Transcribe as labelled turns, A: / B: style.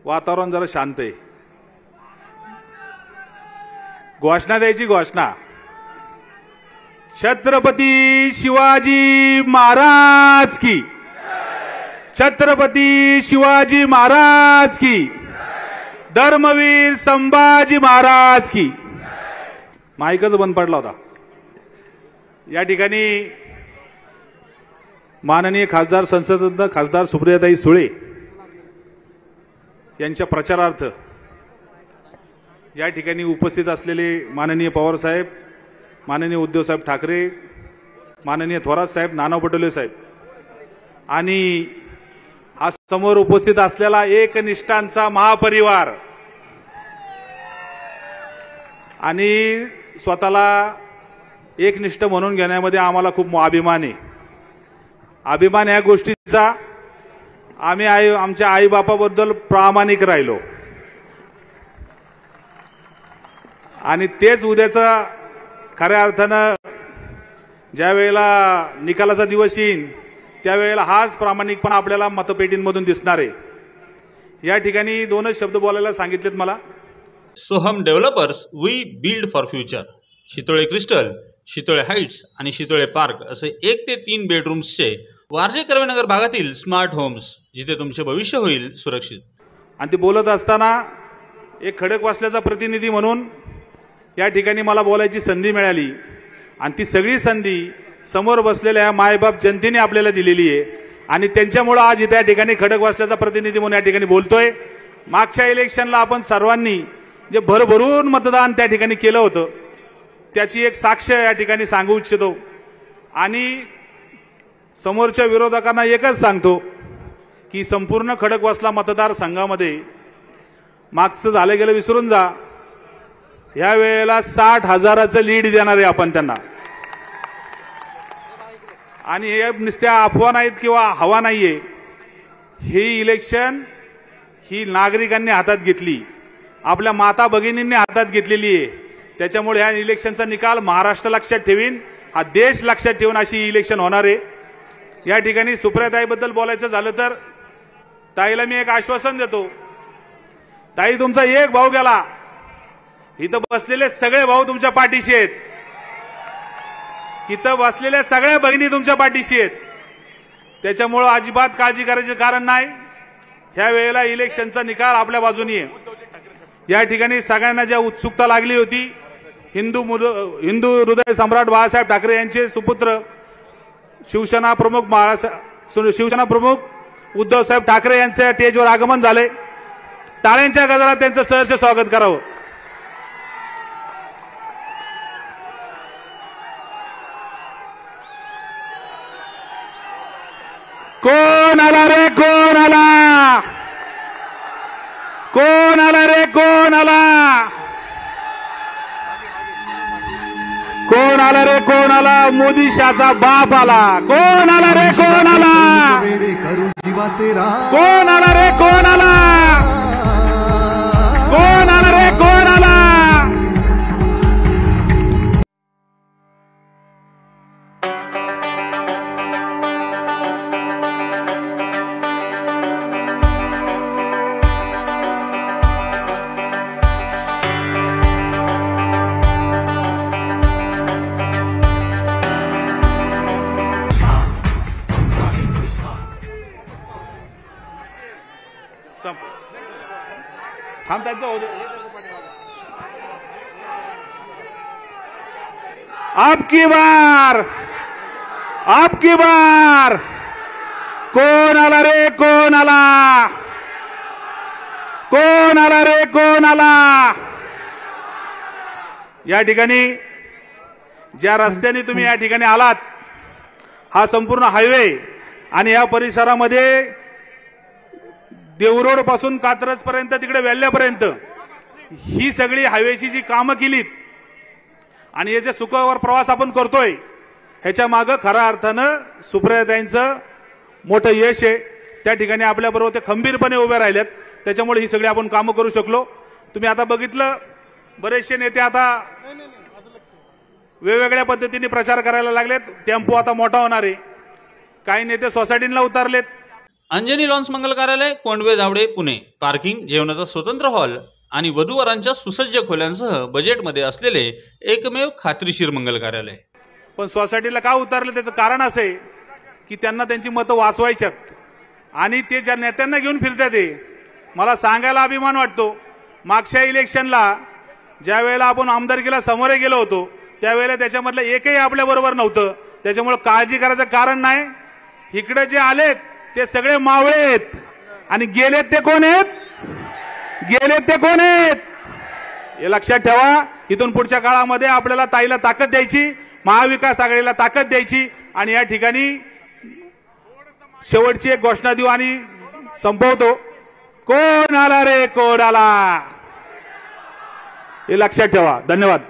A: वातावरण जरा शांत आहे. घोषणा द्यायची. घोषणा. छत्रपती शिवाजी महाराज की. छत्रपती शिवाजी महाराज की. धर्मवीर संभाजी महाराज की. माईकच बंद पडला होता. या ठिकाणी माननीय खासदार संसदरत्न खासदार सुप्रियाताई सुळे यांच्या प्रचारार्थ या ठिकाणी उपस्थित असलेले माननीय पवार साहेब, माननीय उद्धव साहेब ठाकरे, माननीय थोरात साहेब, नाना पटोले साहेब आणि हा समोर उपस्थित असलेला एकनिष्ठांचा महापरिवार आणि स्वतःला एकनिष्ठ म्हणून घेण्यामध्ये आम्हाला खूप अभिमान आहे. अभिमान या गोष्टीचा आम्ही आमच्या आईबापाबद्दल प्रामाणिक राहिलो आणि तेच उद्याचा खऱ्या अर्थानं ज्या वेळेला निकालाचा दिवस येईल त्यावेळेला हाच प्रामाणिकपणा आपल्याला मतपेटींमधून दिसणार आहे. या ठिकाणी दोनच शब्द बोलायला सांगितलेत मला.
B: Soham developers we build for future. Shitole crystal, Shitole heights आणि शितोळे पार्क असे 1 ते 3 बेडरूम्सचे वारजे कर्वेनगर भागातील स्मार्ट होम्स, जिथे तुमचे भविष्य होईल सुरक्षित.
A: आणि ते बोलत असताना एक खडकवासल्याचा प्रतिनिधी म्हणून या ठिकाणी मला बोलायची संधी मिळाली आणि ती सगळी संधी समोर बसलेल्या मायबाप जनतेने आपल्याला दिलेली आहे आणि त्यांच्यामुळे आज इथे या ठिकाणी खडकवासल्याचा प्रतिनिधी म्हणून या ठिकाणी बोलतोय. मागच्या इलेक्शनला आपण सर्वांनी जे भरभरून मतदान त्या ठिकाणी केलं होतं त्याची एक साक्ष या ठिकाणी सांगू इच्छितो आणि समोरच्या विरोधकांना एकच सांगतो की संपूर्ण खडकवासला मतदारसंघामध्ये मागचं झालं गेलं विसरून जा. या वेळेला 60,000चं लीड देणार आहे आपण त्यांना. आणि हे नुसत्या अफवा नाहीत किंवा हवा नाहीये. हे इलेक्शन ही नागरिकांनी हातात घेतली, आपल्या माता भगिनींनी हातात घेतलेली आहे. त्याच्यामुळे ह्या इलेक्शनचा निकाल महाराष्ट्र लक्षात ठेवीन, हा देश लक्षात ठेवून अशी इलेक्शन होणार आहे. या ठिकाणी सुप्रियाताईबद्दल बोलायचं झालं तर ताईला मी एक आश्वासन देतो. ताई, तुमचा एक भाऊ गेला, इथं बसलेले सगळे भाऊ तुमच्या पाठीशी आहेत. इथं बसलेल्या सगळ्या भगिनी तुमच्या पाठीशी आहेत. त्याच्यामुळे अजिबात काळजी करायचे कारण नाही. ह्या वेळेला इलेक्शनचा निकाल आपल्या बाजूनी आहे. या ठिकाणी सगळ्यांना ज्या उत्सुकता लागली होती, हिंदू हृदय सम्राट बाळासाहेब ठाकरे यांचे सुपुत्र शिवसेना प्रमुख उद्धव साहेब ठाकरे यांचे स्टेजवर आगमन झाले. टाळ्यांच्या गजरात त्यांचं सहर्ष स्वागत करावं. कोण आला रे, कोण आला, कोण आला रे, कोण आला, कोण आला रे, कोण आला, मोदी शाहचा बाप आला. कोण आला रे, कोण आला, कोण आला रे, कोण आला, कोण आला रे, कोण आला. थांब त्यांचं होऊ दे. आपकी बार, आपकी बार, कोण आला रे, कोण आला, कोण आला रे, कोण आला. या ठिकाणी ज्या रस्त्याने तुम्ही या ठिकाणी आलात, हा संपूर्ण हायवे आणि या परिसरामध्ये देवरोड पासून कात्रज पर्यंत तिकडे वेल्ल्यापर्यंत ही सगळी हायवेची जी कामं केलीत आणि याच्या सुखावर प्रवास आपण करतोय, ह्याच्या मागे खऱ्या अर्थानं सुप्रियाताईंचं मोठं यश आहे. त्या ठिकाणी आपल्याबरोबर ते खंबीरपणे उभे राहिलेत, त्याच्यामुळे ही सगळी आपण कामं करू शकलो. तुम्ही आता बघितलं, बरेचसे नेते आता वेगवेगळ्या पद्धतीने प्रचार करायला लागलेत. टेम्पो आता मोठा होणार आहे. काही नेते सोसायटीला उतरलेत.
B: अंजनी लॉन्स मंगल कार्यालय, कोंडवे धावडे, पुणे. पार्किंग, जेवणाचा स्वतंत्र हॉल आणि वधूवरांच्या सुसज्ज खोल्यांसह बजेटमध्ये असलेले एकमेव खात्रीशीर मंगल कार्यालय.
A: पण सोसायटीला का उतरलं त्याचं कारण असं आहे की त्यांना त्यांची मतं वाचवायच्यात आणि ते ज्या नेत्यांना घेऊन फिरतात ते मला सांगायला अभिमान वाटतो. मागच्या इलेक्शनला ज्या वेळेला आपण आमदारकीला समोर गेलो होतो त्यावेळेला त्याच्यामधलं एकही आपल्या बरोबर नव्हतं. त्याच्यामुळे काळजी करायचं कारण नाही. इकडे जे आलेत ते सगळे मावळे आहेत आणि गेलेत ते कोण आहेत? गेलेत ते कोण आहेत हे लक्षात ठेवा. इथून पुढच्या काळामध्ये आपल्याला ताईला ताकद द्यायची, महाविकास आघाडीला ताकद द्यायची आणि या ठिकाणी शेवटची एक घोषणा देऊ आणि संपवतो. कोण आला रे कोण आला हे लक्षात ठेवा. धन्यवाद.